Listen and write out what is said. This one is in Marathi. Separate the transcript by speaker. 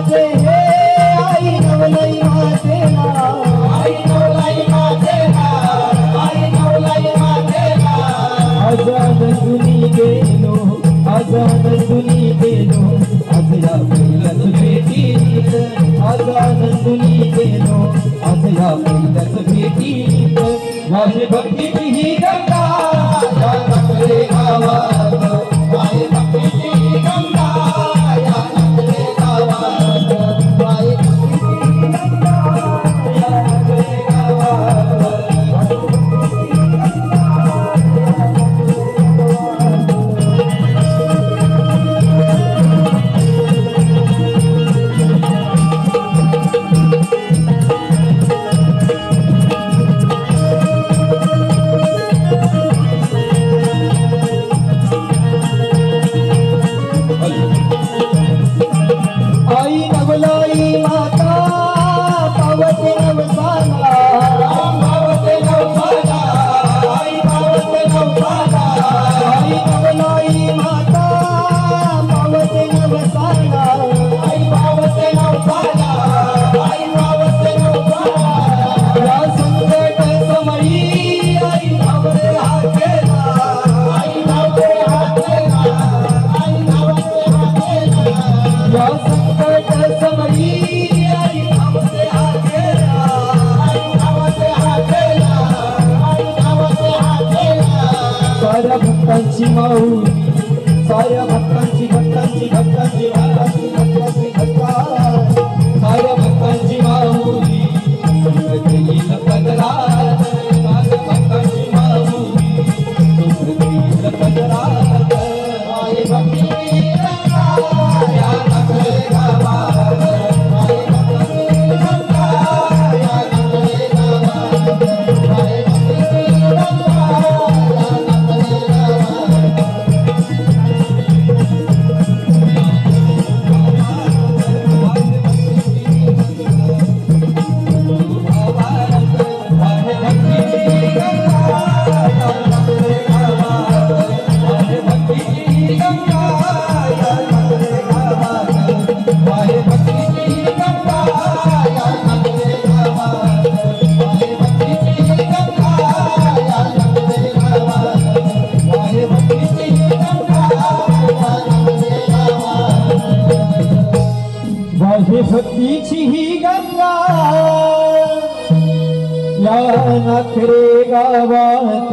Speaker 1: माझे हे आई नवलाई माझेला आई नवलाई माझेला आई नवलाई माझेला आजाद सुनी गेलो आजाद सुनी गेलो आज या पहिल्याच भेटीत आजाद सुनी गेलो आज या पहिल्याच भेटीत माझी भक्तीची ही गंगा या नकरे गावात माझी भक्तीची ही गंगा या नकरे गावात माझी भक्तीची ही गंगा या नकरे गावात आई नवलाई माता पावते नवसाला पावते नवसाला आई पावते नवसाला आई नवलाई माता पावते नवसाला आई पावते नवसाला आई पावते नवसाला या संकट समयी आई नवरे हाकेला आई नवरे हाकेला आई नवरे हाकेला या संकट समयी आई नवरे हाकेला आई नवरे हाकेला आई नवरे हाकेला साऱ्या भक्तांची माऊली साऱ्या भक्तांची भक्तांची भक्तांची भक्तांची भक्तांची भक्ता साऱ्या भक्तांची माऊली येईल पदरात साऱ्या भक्तांची माऊली येईल पदरात आई भक्ती गंगा या नकरे गावात आई भक्ती गंगा या नकरे गावात आई भक्ती गंगा या नकरे माझी भक्तीची ही गंगा या नखरे गावात